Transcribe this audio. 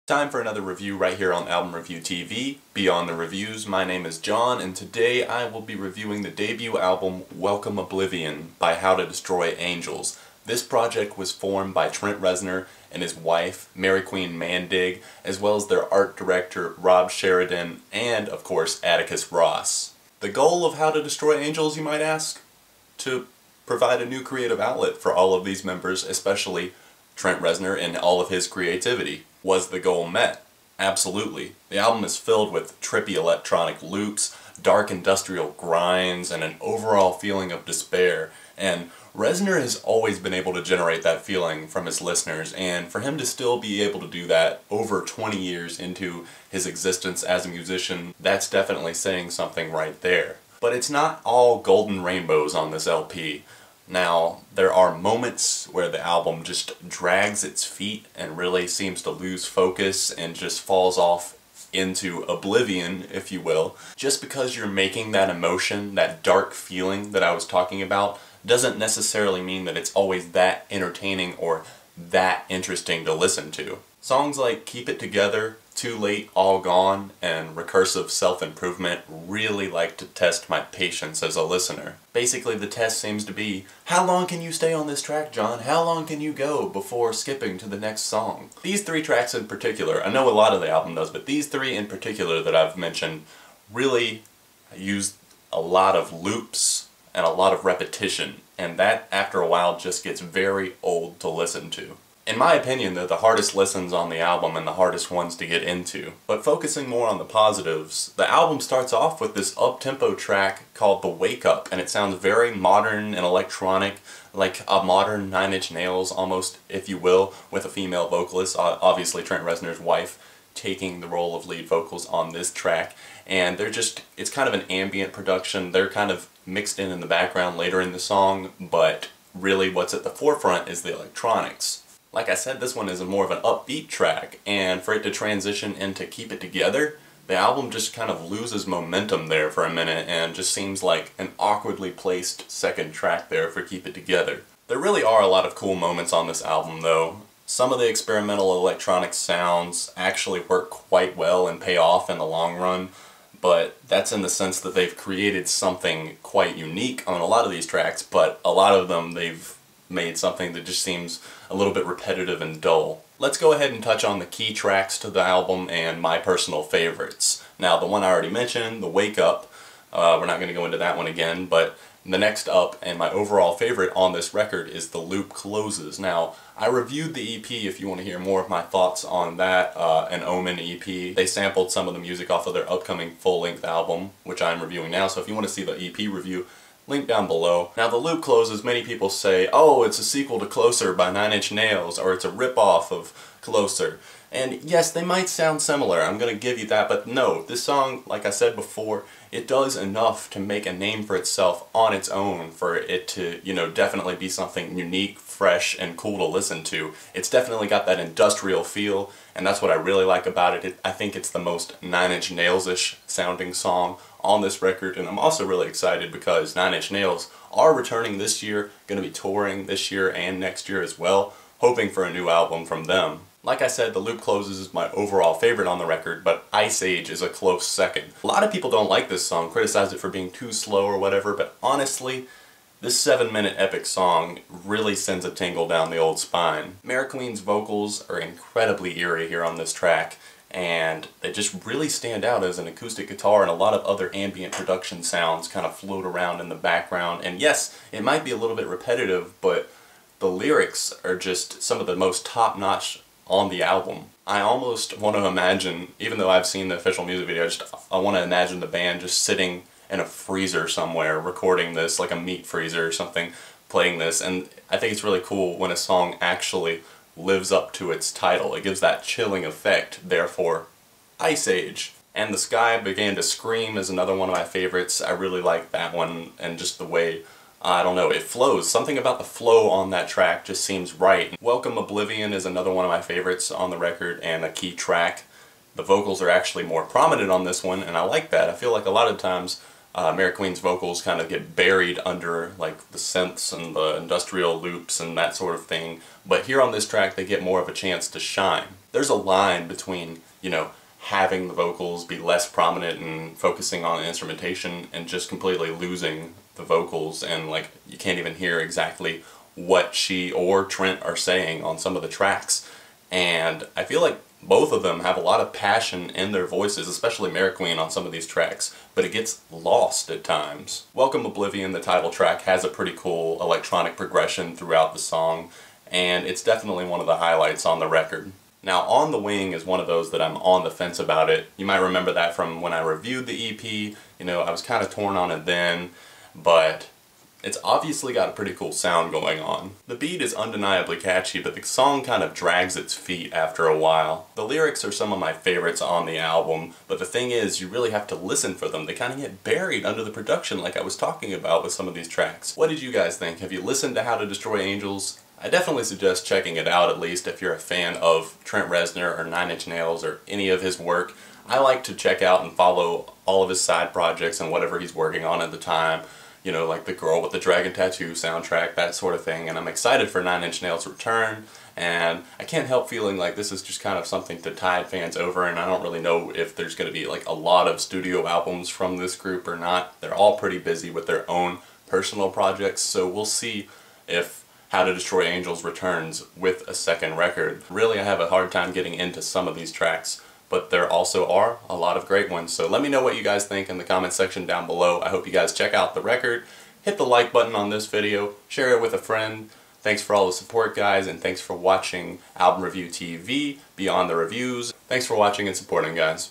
Time for another review right here on Album Review TV, Beyond the Reviews. My name is John, and today I will be reviewing the debut album Welcome Oblivion by How to Destroy Angels. This project was formed by Trent Reznor and his wife, Mary Queen Mandig, as well as their art director, Rob Sheridan, and, of course, Atticus Ross. The goal of How to Destroy Angels, you might ask? To provide a new creative outlet for all of these members, especially Trent Reznor and all of his creativity. Was the goal met? Absolutely. The album is filled with trippy electronic loops, dark industrial grinds, and an overall feeling of despair. And Reznor has always been able to generate that feeling from his listeners, and for him to still be able to do that over 20 years into his existence as a musician, that's definitely saying something right there. But it's not all golden rainbows on this LP. Now, there are moments where the album just drags its feet and really seems to lose focus and just falls off into oblivion, if you will. Just because you're making that emotion, that dark feeling that I was talking about, doesn't necessarily mean that it's always that entertaining or that interesting to listen to. Songs like Keep It Together, Too Late, All Gone, and Recursive Self-Improvement really like to test my patience as a listener. Basically, the test seems to be, how long can you stay on this track, John? How long can you go before skipping to the next song? These three tracks in particular, I know a lot of the album does, but these three in particular that I've mentioned really use a lot of loops and a lot of repetition, and that after a while just gets very old to listen to. In my opinion, they're the hardest listens on the album and the hardest ones to get into. But focusing more on the positives, the album starts off with this up-tempo track called The Wake Up, and it sounds very modern and electronic, like a modern Nine Inch Nails almost, if you will, with a female vocalist, obviously Trent Reznor's wife, taking the role of lead vocals on this track. And it's kind of an ambient production. They're kind of mixed in the background later in the song, but really what's at the forefront is the electronics. Like I said, this one is more of an upbeat track, and for it to transition into Keep It Together, the album just kind of loses momentum there for a minute and just seems like an awkwardly placed second track there for Keep It Together. There really are a lot of cool moments on this album though. Some of the experimental electronic sounds actually work quite well and pay off in the long run, but that's in the sense that they've created something quite unique on a lot of these tracks, but a lot of them they've made something that just seems a little bit repetitive and dull. Let's go ahead and touch on the key tracks to the album and my personal favorites. Now, the one I already mentioned, The Wake Up, we're not going to go into that one again, but the next up and my overall favorite on this record is The Loop Closes. Now, I reviewed the EP if you want to hear more of my thoughts on that, an Omen EP. They sampled some of the music off of their upcoming full-length album, which I'm reviewing now, so if you want to see the EP review, link down below. Now, The Loop Closes, many people say, oh, it's a sequel to Closer by Nine Inch Nails, or it's a rip-off of Closer. And yes, they might sound similar, I'm gonna give you that, but no, this song, like I said before, it does enough to make a name for itself on its own for it to, definitely be something unique, fresh, and cool to listen to. It's definitely got that industrial feel, and that's what I really like about it. I think it's the most Nine Inch Nails-ish sounding song on this record, and I'm also really excited because Nine Inch Nails are returning this year, going to be touring this year and next year as well, hoping for a new album from them. Like I said, The Loop Closes is my overall favorite on the record, but Ice Age is a close second. A lot of people don't like this song, criticize it for being too slow or whatever, but honestly, this 7-minute epic song really sends a tingle down the old spine. Mary Queen's vocals are incredibly eerie here on this track, and they just really stand out as an acoustic guitar, and a lot of other ambient production sounds kind of float around in the background. And yes, it might be a little bit repetitive, but the lyrics are just some of the most top-notch on the album. I almost want to imagine, even though I've seen the official music video, I want to imagine the band just sitting in a freezer somewhere recording this, like a meat freezer or something, playing this, and I think it's really cool when a song actually lives up to its title. It gives that chilling effect, therefore, Ice Age. And The Sky Began to Scream is another one of my favorites. I really like that one, and just the way, I don't know, it flows. Something about the flow on that track just seems right. Welcome Oblivion is another one of my favorites on the record and a key track. The vocals are actually more prominent on this one, and I like that. I feel like a lot of times Mary Queen's vocals kind of get buried under like the synths and the industrial loops and that sort of thing. But here on this track they get more of a chance to shine. There's a line between, you know, having the vocals be less prominent and focusing on the instrumentation and just completely losing the vocals, and like you can't even hear exactly what she or Trent are saying on some of the tracks. And I feel like both of them have a lot of passion in their voices, especially Mary Queen on some of these tracks, but it gets lost at times. Welcome Oblivion, the title track, has a pretty cool electronic progression throughout the song, and it's definitely one of the highlights on the record. Now, On the Wing is one of those that I'm on the fence about it. You might remember that from when I reviewed the EP. You know, I was kind of torn on it then, but it's obviously got a pretty cool sound going on. The beat is undeniably catchy, but the song kind of drags its feet after a while. The lyrics are some of my favorites on the album, but the thing is, you really have to listen for them. They kind of get buried under the production like I was talking about with some of these tracks. What did you guys think? Have you listened to How to Destroy Angels? I definitely suggest checking it out, at least if you're a fan of Trent Reznor or Nine Inch Nails or any of his work. I like to check out and follow all of his side projects and whatever he's working on at the time. You know, like the Girl with the Dragon Tattoo soundtrack, that sort of thing. And I'm excited for Nine Inch Nails' return, and I can't help feeling like this is just kind of something to tide fans over, and I don't really know if there's going to be like a lot of studio albums from this group or not. They're all pretty busy with their own personal projects, so we'll see if How to Destroy Angels returns with a second record. Really, I have a hard time getting into some of these tracks, but there also are a lot of great ones. So let me know what you guys think in the comment section down below. I hope you guys check out the record, hit the like button on this video, share it with a friend. Thanks for all the support, guys, and thanks for watching Album Review TV, Beyond the Reviews. Thanks for watching and supporting, guys.